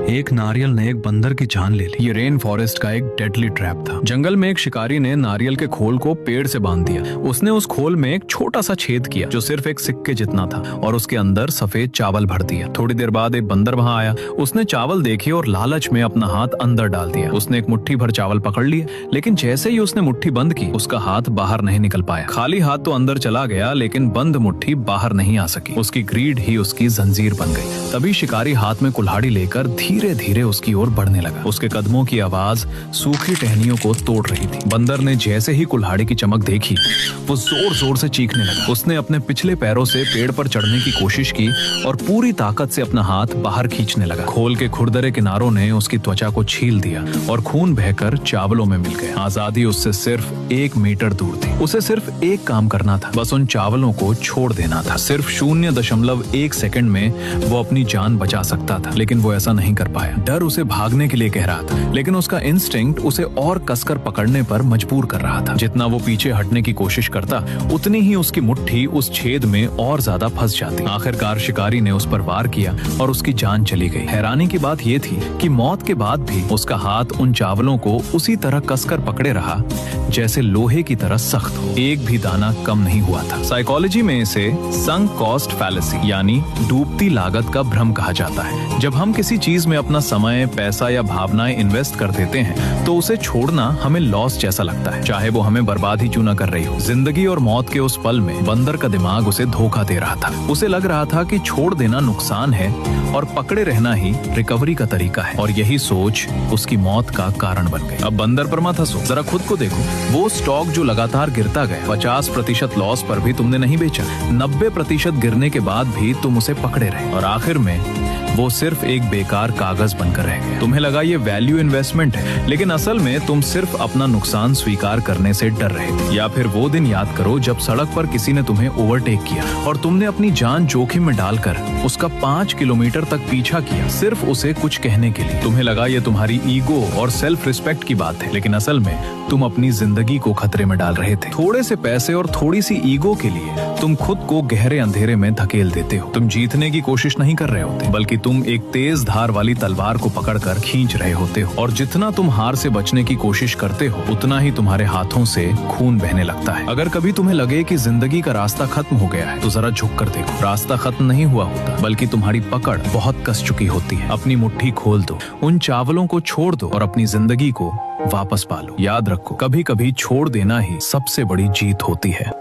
एक नारियल ने एक बंदर की जान ले ली। ये रेन फॉरेस्ट का एक डेडली ट्रैप था। जंगल में एक शिकारी ने नारियल के खोल को पेड़ से बांध दिया। उसने उस खोल में एक छोटा सा छेद किया जो सिर्फ एक सिक्के जितना था और उसके अंदर सफेद चावल भर दिया। थोड़ी देर बाद एक बंदर वहां आया। उसने चावल देखे और लालच में अपना हाथ अंदर डाल दिया। उसने एक मुट्ठी भर चावल पकड़ लिए, लेकिन जैसे ही उसने मुट्ठी बंद की उसका हाथ बाहर नहीं निकल पाया। खाली हाथ तो अंदर चला गया, लेकिन बंद मुट्ठी बाहर नहीं आ सकी। उसकी ग्रीड ही उसकी जंजीर बन गई। तभी शिकारी हाथ में कुल्हाड़ी लेकर धीरे धीरे उसकी ओर बढ़ने लगा। उसके कदमों की आवाज सूखी टहनियों को तोड़ रही थी। बंदर ने जैसे ही कुल्हाड़ी की चमक देखी, वो जोर जोर से चीखने लगा। उसने अपने पिछले पैरों से पेड़ पर चढ़ने की कोशिश की और पूरी ताकत से अपना हाथ बाहर खींचने लगा। खोल के खुरदरे किनारों ने उसकी त्वचा को छील दिया और खून बहकर चावलों में मिल गया। आजादी उससे सिर्फ 1 मीटर दूर थी। उसे सिर्फ एक काम करना था, बस उन चावलों को छोड़ देना था। सिर्फ 0.1 सेकंड में वो अपनी जान बचा सकता था, लेकिन वो ऐसा नहीं कर पाया। डर उसे भागने के लिए कह रहा था, लेकिन उसका इंस्टिंक्ट उसे और कसकर पकड़ने पर मजबूर कर रहा था। जितना वो पीछे हटने की कोशिश करता, उतनी ही उसकी मुट्ठी उस छेद में और ज्यादा फंस जाती। आखिरकार शिकारी ने उस पर वार किया और उसकी जान चली गई। हैरानी की बात यह थी कि मौत के बाद भी उसका हाथ उन चावलों को उसी तरह कसकर पकड़े रहा जैसे लोहे की तरह सख्त हो। एक भी दाना कम नहीं हुआ था। साइकोलॉजी में इसे संक कॉस्ट फैलेसी यानी डूबती लागत का भ्रम कहा जाता है। जब हम किसी चीज में अपना समय, पैसा या भावनाएं इन्वेस्ट कर देते हैं तो उसे छोड़ना हमें लॉस जैसा लगता है, चाहे वो हमें बर्बाद ही क्यों न कर रही हो। जिंदगी और मौत के उस पल में बंदर का दिमाग उसे धोखा दे रहा था। उसे लग रहा था कि छोड़ देना नुकसान है और पकड़े रहना ही रिकवरी का तरीका है, और यही सोच उसकी मौत का कारण बन गई। अब बंदर पर मत हंसो, जरा खुद को देखो। वो स्टॉक जो लगातार गिरता गया, 50% लॉस पर भी तुमने नहीं बेचा, 90% गिरने के बाद भी तुम उसे पकड़े रहे, और आखिर में वो सिर्फ एक बेकार कागज बनकर रह गया। तुम्हें लगा ये वैल्यू इन्वेस्टमेंट है, लेकिन असल में तुम सिर्फ अपना नुकसान स्वीकार करने से डर रहे थे। या फिर वो दिन याद करो जब सड़क पर किसी ने तुम्हें ओवरटेक किया और तुमने अपनी जान जोखिम में डालकर उसका 5 किलोमीटर तक पीछा किया, सिर्फ उसे कुछ कहने के लिए। तुम्हें लगा ये तुम्हारी ईगो और सेल्फ रिस्पेक्ट की बात है, लेकिन असल में तुम अपनी जिंदगी को खतरे में डाल रहे थे। थोड़े से पैसे और थोड़ी सी ईगो के लिए तुम खुद को गहरे अंधेरे में धकेल देते हो। तुम जीतने की कोशिश नहीं कर रहे होते, बल्कि तुम एक तेज धार वाली तलवार को पकड़कर खींच रहे होते हो। और जितना तुम हार से बचने की कोशिश करते हो, उतना ही तुम्हारे हाथों से खून बहने लगता है। अगर कभी तुम्हें लगे कि जिंदगी का रास्ता खत्म हो गया है, तो जरा झुक कर देखो। रास्ता खत्म नहीं हुआ होता, बल्कि तुम्हारी पकड़ बहुत कस चुकी होती है। अपनी मुट्ठी खोल दो, उन चावलों को छोड़ दो और अपनी जिंदगी को वापस पालो। याद रखो, कभी कभी छोड़ देना ही सबसे बड़ी जीत होती है।